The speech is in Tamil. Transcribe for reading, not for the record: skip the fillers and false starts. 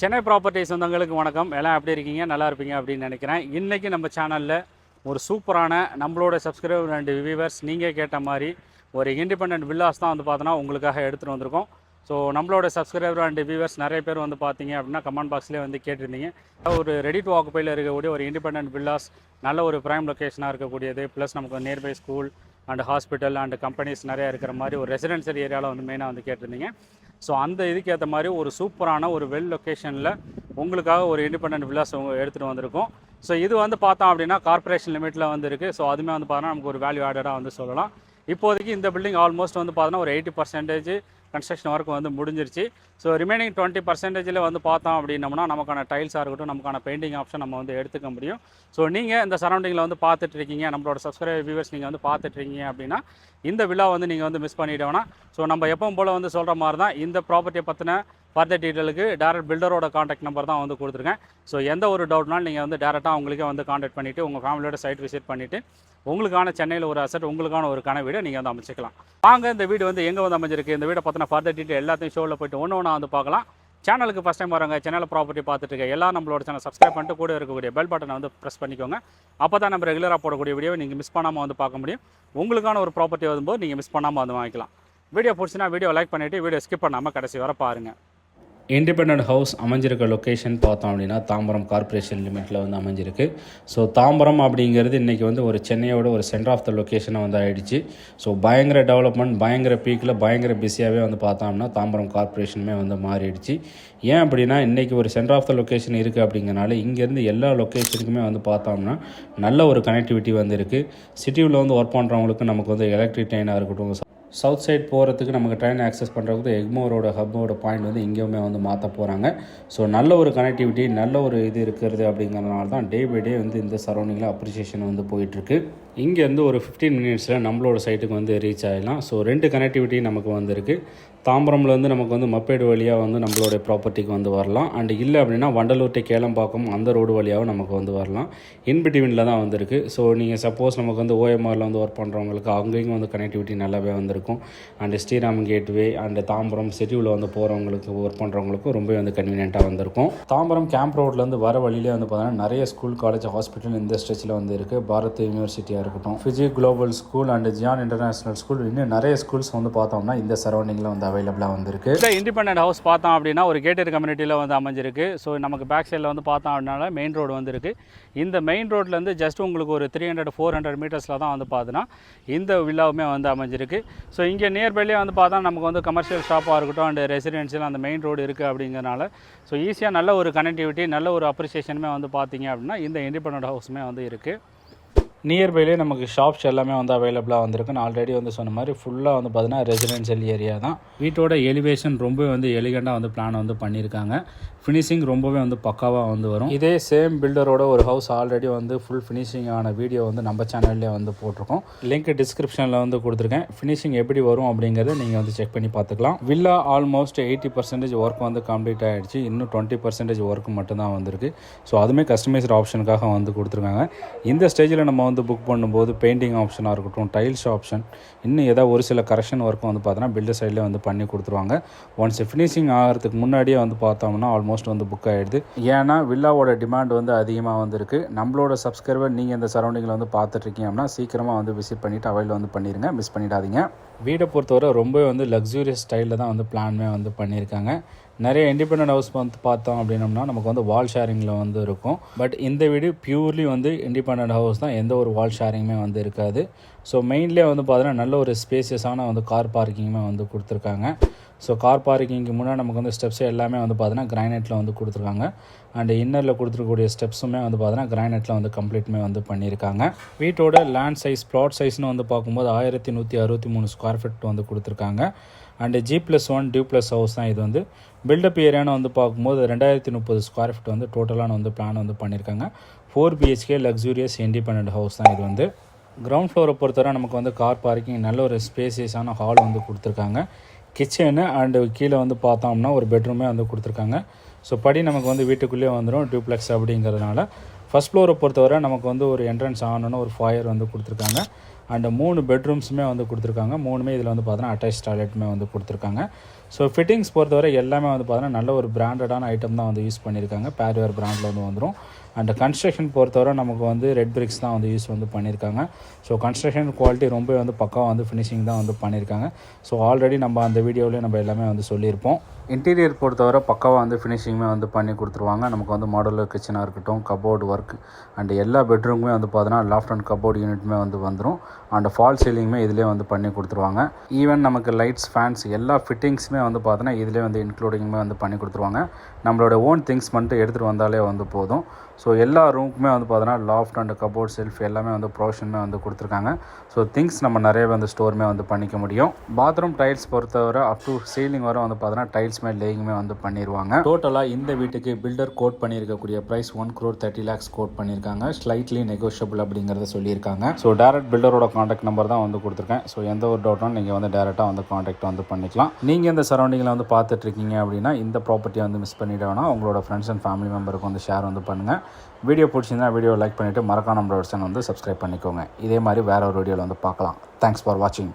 சென்னை ப்ராப்பர்ட்டிஸ் சொந்தங்களுக்கு வணக்கம். எல்லாம் எப்படி இருக்கீங்க? நல்லா இருப்பீங்க அப்படின்னு நினைக்கிறேன். இன்றைக்கி நம்ம சேனலில் ஒரு சூப்பரான நம்மளோட சப்ஸ்கிரைபர் அண்ட் வியூவர்ஸ் நீங்கள் கேட்ட மாதிரி ஒரு இண்டிபெண்டன்ட் வில்லாஸ் தான் வந்து பார்த்தோன்னா உங்களுக்காக எடுத்துகிட்டு வந்திருக்கோம். ஸோ நம்மளோட சப்ஸ்கிரைபர் அண்ட் வியூவர்ஸ் நிறைய பேர் வந்து பார்த்தீங்க அப்படின்னா கமெண்ட் பாக்ஸ்லேயே வந்து கேட்டிருந்தீங்க. ஒரு ரெடி டு ஆக்குபையில் இருக்கக்கூடிய ஒரு இண்டிபெண்டன்ட் வில்லாஸ், நல்ல ஒரு ப்ரைம் லொக்கேஷனாக இருக்கக்கூடியது, ப்ளஸ் நமக்கு nearby school and hospital and companies நிறையா இருக்கிற மாதிரி ஒரு ரெசிடென்ஷியல் ஏரியாவில் வந்து மெயினாக வந்து கேட்டிருந்தீங்க. ஸோ அந்த இதுக்கு ஏற்ற மாதிரி ஒரு சூப்பரான ஒரு வெல் லொக்கேஷனில் உங்களுக்காக ஒரு இண்டிபெண்டன்ட் வில்லாஸ் எடுத்துகிட்டு வந்திருக்கோம். ஸோ இது வந்து பார்த்தோம் அப்படின்னா கார்ப்பரேஷன் லிமிட்டில் வந்து இருக்குது. ஸோ அதுவுமே வந்து பார்த்தோன்னா நமக்கு ஒரு வேல்யூ ஆடடாக வந்து சொல்லலாம். இப்போதைக்கு இந்த பில்டிங் ஆல்மோஸ்ட் வந்து பார்த்தோன்னா ஒரு 80% கன்ஸ்ட்ரக்ஷன் ஒர்க் வந்து முடிஞ்சிருச்சு. ஸோ ரிமைனிங் 20% வந்து பார்த்தோம் அப்படின்னோம்னா நமக்கான டைல்ஸாக இருக்கட்டும், நமக்கான பெயிண்டிங் ஆப்ஷன் நம்ம வந்து எடுத்துக்க முடியும். ஸோ நீங்கள் இந்த சரௌண்டிங்கில் வந்து பார்த்துட்டு இருக்கீங்க, நம்மளோட சப்ஸ்கிரைபர் வியூவர்ஸ் நீங்கள் வந்து பார்த்துட்டு இருக்கீங்க அப்படின்னா இந்த வில்லா வந்து நீங்கள் வந்து மிஸ் பண்ணிவிடுவேனா. ஸோ நம்ம எப்பவும் போல் வந்து சொல்கிற மாதிரி தான் இந்த ப்ராப்பர்ட்டியை பற்றின ஃபர்தர் டீட்டெயிலுக்கு டேரக்ட் பில்டரோட காண்டாக்ட் நம்பர் தான் வந்து கொடுத்துருக்கேன். ஸோ எந்த ஒரு டவுட்னாலும் நீங்கள் வந்து டேரெக்டாக அவங்களுக்கே வந்து காண்டாக்ட் பண்ணிவிட்டு உங்கள் ஃபேமிலியோட சைட் விசிட் பண்ணிவிட்டு உங்களுக்கான சென்னையில் ஒரு அசட், உங்களுக்கான ஒரு கன வீடை நீங்கள் வந்து அமைச்சிக்கலாம். வாங்க இந்த வீடு வந்து எங்கே வந்து அமைஞ்சிருக்கு, இந்த வீடை பற்றின ஃபர்தர் டீட்டெயில் எல்லாத்தையும் ஷோவில் போய்ட்டு ஒன்று வந்து பார்க்கலாம். சேனலுக்கு ஃபஸ்ட் டைம் வரவங்க சேனல் ப்ராப்பர்ட்டி பார்த்துட்டு இருக்க எல்லாம் நம்மளோட சேனல் சப்ஸ்கிரைப் பண்ணிட்டு கூட இருக்கக்கூடிய பெல் பட்டனை வந்து ப்ரெஸ் பண்ணிக்கோங்க. அப்போ தான் நம்ம ரெகுலராக போடக்கூடிய வீடியோவை நீங்கள் மிஸ் பண்ணாமல் வந்து பார்க்க முடியும். உங்களுக்கான ஒரு ப்ராப்பர்ட்டி வரும்போது நீங்கள் மிஸ் பண்ணாமல் வந்து வாங்கிக்கலாம். வீடியோ பிடிச்சினா வீடியோ லைக் பண்ணிவிட்டு வீடியோ ஸ்கிப் பண்ணாமல் கடைசி வர பாருங்கள். இண்டிபெண்டன்ட் ஹவுஸ் அமைஞ்சிருக்க லொக்கேஷன் பார்த்தோம் அப்படின்னா தாம்பரம் கார்ப்பரேஷன் லிமிட்டில் வந்து அமைஞ்சிருக்கு. ஸோ தாம்பரம் அப்படிங்கிறது இன்றைக்கி வந்து ஒரு சென்னையோட ஒரு சென்டர் ஆஃப் த லொக்கேஷனை வந்து ஆகிடுச்சு. ஸோ பயங்கர டெவலப்மெண்ட், பயங்கர பீக்கில், பயங்கர பிஸியாகவே வந்து பார்த்தோம்னா தாம்பரம் கார்ப்பரேஷனுமே வந்து மாறிடுச்சு. ஏன் அப்படின்னா இன்றைக்கி ஒரு சென்டர் ஆஃப் த லொக்கேஷன் இருக்குது அப்படிங்கிறனால இங்கேருந்து எல்லா லொக்கேஷனுக்குமே வந்து பார்த்தோம்னா நல்ல ஒரு கனெக்டிவிட்டி வந்து இருக்குது. சிட்டியில் வந்து ஒர்க் பண்ணுறவங்களுக்கு நமக்கு வந்து எலக்ட்ரிக் ட்ரெயினாக இருக்கட்டும், சவுத் சைட் போகிறதுக்கு நமக்கு ட்ரெயின் ஆக்சஸ் பண்ணுறதுக்கு எக்மோரோட ஹப்போட பாயிண்ட் வந்து இங்கேயுமே வந்து மாற்ற போகிறாங்க. ஸோ நல்ல ஒரு கனெக்டிவிட்டி, நல்ல ஒரு இது இருக்கிறது அப்படிங்கிறதுனால தான் டே பை டே வந்து இந்த சரௌண்டிங்கில் அப்ரிசியேஷன் வந்து போயிட்டுருக்கு. இங்கேருந்து ஒரு 15 மினிட்ஸில் நம்மளோட சைட்டுக்கு வந்து ரீச் ஆகிடலாம். ஸோ 2 கனெக்டிவிட்டி நமக்கு வந்துருக்கு. தாம்பரம்லேருந்து நமக்கு வந்து மப்பேடு வழியாக வந்து நம்மளோட ப்ராப்பர்ட்டிக்கு வந்து வரலாம். அண்ட் இல்லை அப்படின்னா வண்டலூர் டு கேளம்பாக்கம் அந்த ரோடு வழியாகவும் நமக்கு வந்து வரலாம். இன்பிட்வீனில் தான் வந்திருக்கு. ஸோ நீங்கள் சப்போஸ் நமக்கு வந்து ஓஎம்ஆரில் வந்து ஒர்க் பண்ணுறவங்களுக்கு அங்கேயும் வந்து கனெக்டிவிட்டி நல்லாவே வந்திருக்கும். And Sriram gateway and Tambaram சிட்டியில் வந்து போகிறவங்களுக்கு ஒர்க் பண்ணுறவங்களுக்கும் ரொம்ப வந்து கன்வீனியண்ட்டாக வந்திருக்கும். தாம்பரம் கேம்ப் ரோட்லேருந்து வர வழியிலே வந்து பார்த்தீங்கன்னா நிறைய ஸ்கூல், காலேஜ், ஹாஸ்பிட்டல் இந்த ஸ்ட்ரெச்சில் வந்து இருக்குது. பாரத் யூனிவர்சிட்டியாக இருக்கட்டும், Fiji global school and Zion international school, இன்னும் நிறைய ஸ்கூல்ஸ் வந்து பார்த்தோம்னா இந்த சரௌண்டிங்கில் வந்து அவைலபிளாக வந்திருக்கு. இந்த இண்டிபெண்டன்ட் ஹவுஸ் பார்த்தோம் அப்படின்னா ஒரு கேட்டட் கம்யூனிட்டியில் வந்து அமைஞ்சிருக்கு. ஸோ நமக்கு பேக் சைடில் வந்து பார்த்தோம் அப்படின்னா மெயின் ரோடு வந்து இருக்குது. இந்த மெயின் ரோட்லேருந்து ஜஸ்ட் உங்களுக்கு ஒரு 300-400 மீட்டர்ஸில் தான் வந்து பார்த்தோன்னா இந்த வில்லாவுமே வந்து அமைஞ்சிருக்கு. ஸோ இங்கே நியர்பைலேயே வந்து பார்த்தா நமக்கு வந்து கமர்ஷியல் ஷாப்பாக இருக்கட்டும் அண்ட் ரெசிடென்ஷியல் அந்த மெயின் ரோடு இருக்குது அப்படிங்கிறனால ஸோ ஈஸியாக நல்ல ஒரு கனெக்டிவிட்டி, நல்ல ஒரு அப்ரிசியேஷனுமே வந்து பார்த்தீங்க அப்படின்னா இந்த இண்டிபெண்டன்ட் ஹவுஸுமே வந்து இருக்குது. நியர்பைலேயே நமக்கு ஷாப்ஸ் எல்லாமே வந்து அவைலபிளாக வந்திருக்கு. நான் ஆல்ரெடி வந்து சொன்ன மாதிரி ஃபுல்லாக வந்து பார்த்தீங்கன்னா ரெசிடென்ஷியல் ஏரியா தான். வீட்டோட எலிவேஷன் ரொம்பவே வந்து எலிகண்டாக வந்து பிளான் வந்து பண்ணியிருக்காங்க. ஃபினிஷிங் ரொம்பவே வந்து பக்காவாக வந்து வரும். இதே சேம் பில்டரோட ஒரு ஹவுஸ் ஆல்ரெடி வந்து ஃபுல் ஃபினிஷிங் ஆன வீடியோ வந்து நம்ம சேனல்லே வந்து போட்டிருக்கோம். லிங்க் டிஸ்கிரிப்ஷனில் வந்து கொடுத்துருக்கேன். ஃபினிஷிங் எப்படி வரும் அப்படிங்கிறத நீங்கள் வந்து செக் பண்ணி பார்த்துக்கலாம். வில்லா ஆல்மோஸ்ட் 80% ஒர்க் வந்து கம்ப்ளீட் ஆகிடுச்சு. இன்னும் 20% ஒர்க் மட்டும்தான் வந்திருக்கு. ஸோ அதுவுமே கஸ்டமைஸ்ட் ஆப்ஷனுக்காக வந்து கொடுத்துருக்காங்க. இந்த ஸ்டேஜில் நம்ம வந்து புக் பண்ணும்போது பெயிண்டிங் ஆப்ஷனாக இருக்கட்டும், டைல்ஸ் ஆப்ஷன், இன்னும் ஏதாவது ஒரு சில கரெக்ஷன் ஒர்க் வந்து பார்த்தோன்னா பில்டர் சைட்லேயே வந்து பண்ணி கொடுத்துருவாங்க. ஒன்ஸ் ஃபினிஷிங் ஆகிறதுக்கு முன்னாடியே வந்து பார்த்தோம்னா ஆல்மோஸ்ட் வந்து புக் ஆகிடுது. ஏன்னா வில்லாவோட டிமாண்ட் வந்து அதிகமாக வந்துருக்கு. நம்மளோட சப்ஸ்கிரைபர் நீங்கள் இந்த சரௌண்டிங்கில் வந்து பார்த்துட்ருக்கீங்க அப்படின்னா சீக்கிரமாக வந்து விசிட் பண்ணிவிட்டு அவைல் வந்து பண்ணிடுங்க, மிஸ் பண்ணிடாதீங்க. வீடை பொறுத்தவரை ரொம்ப வந்து லக்ஸூரியஸ் ஸ்டைலில் தான் வந்து பிளான்மே வந்து பண்ணியிருக்காங்க. நிறைய இண்டிபெண்டன்ட் ஹவுஸ் வந்து பார்த்தோம் அப்படின்னம்னா நமக்கு வந்து வால் ஷேரிங்கில் வந்து இருக்கும். பட் இந்த வீடு பியூர்லி வந்து இண்டிபெண்டன்ட் ஹவுஸ் தான், எந்த ஒரு வால் ஷேரிங்குமே வந்து இருக்காது. ஸோ மெயின்லேயே வந்து பார்த்தீங்கன்னா நல்ல ஒரு ஸ்பேசியஸான வந்து கார் பார்க்கிங்குமே வந்து கொடுத்துருக்காங்க. ஸோ கார் பார்க்கிங்க்கு முன்னாடி நமக்கு வந்து ஸ்டெப்ஸ் எல்லாமே வந்து பார்த்தீங்கன்னா கிரானைட்டில் வந்து கொடுத்துருக்காங்க. அண்ட் இன்னரில் கொடுத்துருக்கக்கூடிய ஸ்டெப்ஸுமே வந்து பார்த்தீங்கன்னா கிரானைட்டில் வந்து கம்ப்ளீட்டுமே வந்து பண்ணியிருக்காங்க. வீட்டோட லேண்ட் சைஸ், ப்ளாட் சைஸ்னு வந்து பார்க்கும்போது 1163 ஸ்கொயர் ஃபீட் வந்து கொடுத்துருக்காங்க. அண்டு G+1 டியூப்ளஸ் ஹவுஸ் தான் இது. வந்து பில்டப் ஏரியான்னு வந்து பார்க்கும்போது 2030 ஸ்கொயர் ஃபீட் வந்து டோட்டலான வந்து பிளான் வந்து பண்ணியிருக்காங்க. 4 BHK லக்ஸூரியஸ் இண்டிபெண்டன்ட் ஹவுஸ் தான் இது. வந்து கிரவுண்ட் ஃப்ளோரை பொறுத்தவரை நமக்கு வந்து கார் பார்க்கிங், நல்ல ஒரு ஸ்பேசியஸான ஹால் வந்து கொடுத்துருக்காங்க. கிச்சனு அண்டு கீழே வந்து பார்த்தோம்னா ஒரு பெட்ரூமே வந்து கொடுத்துருக்காங்க. ஸோ படி நமக்கு வந்து வீட்டுக்குள்ளேயே வந்துடும், டியூப்ளெக்ஸ் அப்படிங்கிறதுனால. ஃபஸ்ட் ஃப்ளோரை பொறுத்தவரை நமக்கு வந்து ஒரு என்ட்ரன்ஸ் ஆனோன்னு ஒரு ஃபாயர் வந்து கொடுத்துருக்காங்க. அண்ட் 3 பெட்ரூம்ஸுமே வந்து கொடுத்துருக்காங்க. 3மே இதில் வந்து பார்த்தோன்னா அட்டாச் டாய்லெட்டுமே வந்து கொடுத்துருக்காங்க. ஸோ ஃபிட்டிங்ஸ் பொறுத்தவரை எல்லாமே வந்து பார்த்தீங்கன்னா நல்ல ஒரு பிராண்டடான ஐட்டம் தான் வந்து யூஸ் பண்ணியிருக்காங்க. பேர்வேர் பிராண்டில் வந்து வந்துடும். அண்ட் கன்ஸ்ட்ரக்ஷன் பொறுத்தவரை நமக்கு வந்து ரெட் பிரிக்ஸ் தான் வந்து யூஸ் வந்து பண்ணியிருக்காங்க. ஸோ கன்ஸ்ட்ரக்ஷன் குவாலிட்டி ரொம்ப வந்து பக்காவாக வந்து ஃபினிஷிங் தான் வந்து பண்ணியிருக்காங்க. ஸோ ஆல்ரெடி நம்ம அந்த வீடியோவிலே நம்ம எல்லாமே வந்து சொல்லியிருப்போம். இன்டீரியர் பொறுத்தவரை பக்காவாக வந்து ஃபினிஷிங்குமே வந்து பண்ணி கொடுத்துருவாங்க. நமக்கு வந்து மாடுலர் கிச்சனாக இருக்கட்டும், கபோர்டு ஒர்க் அண்ட் எல்லா பெட்ரூமுமே வந்து பார்த்தீங்கன்னா லாஃப்ட் அண்ட் கபோர்டு யூனிட்டுமே வந்து வந்துடும். அண்ட் ஃபால் சீலிங்குமே இதிலே வந்து பண்ணி கொடுத்துருவாங்க. ஈவன் நமக்கு லைட்ஸ், ஃபேன்ஸ் எல்லா ஃபிட்டிங்ஸுமே வந்து பார்த்தோன்னா இதிலே வந்து இன்க்ளூடிங்குமே வந்து பண்ணி கொடுத்துருவாங்க. நம்மளோட ஓன் திங்ஸ் மட்டும் எடுத்துகிட்டு வந்தாலே வந்து போதும். ஸோ எல்லா ரூமுக்குமே வந்து பார்த்தோன்னா லாஃப்ட் அண்ட் கபோர்ட், செல்ஃப் எல்லாமே வந்து ப்ரொவிஷனுமே வந்து கொடுத்துருக்காங்க. ஸோ திங்ஸ் நம்ம நிறைய வந்து ஸ்டோருமே வந்து பண்ணிக்க முடியும். பாத்ரூம் டைல்ஸ் பொறுத்தவரை அப் டு சீலிங் வரை வந்து பார்த்தோன்னா டைல்ஸ்மே லேயிங்குமே வந்து பண்ணிடுவாங்க. டோட்டலாக இந்த வீட்டுக்கு பில்டர் கோட் பண்ணியிருக்கக்கூடிய ப்ரைஸ் 1,30 lakhs கோட் பண்ணியிருக்காங்க. ஸ்லைட்லி நெகோஷியபிள் அப்படிங்கிறத சொல்லியிருக்காங்க. ஸோ டேரக்ட் பில்டரோட காண்டாக்ட் நம்பர் தான் வந்து கொடுத்துருக்கேன். ஸோ எந்த ஒரு டவுட்டும் நீங்கள் வந்து டேரெக்டாக வந்து காண்டாக்ட் வந்து பண்ணிக்கலாம். நீங்கள் இந்த சரௌண்டிங்கில் வந்து பார்த்துட்ருக்கீங்க அப்படின்னா இந்த ப்ராப்பர்ட்டியை வந்து மிஸ் பண்ணிவிட வேணாம். உங்களோட ஃப்ரெண்ட்ஸ் அண்ட் ஃபேமிலி மெம்பருக்கு வந்து ஷேர் வந்து பண்ணுங்கள். வீடியோ பிடிச்சிருந்தா வீடியோ லைக் பண்ணிவிட்டு மறக்காம நம்மளோட சேனல் வந்து சப்ஸ்கிரைப் பண்ணிக்கோங்க. இதே மாதிரி வேறு ஒரு வீடியோவில் வந்து பார்க்கலாம். தேங்க்ஸ் ஃபார் வாட்சிங்.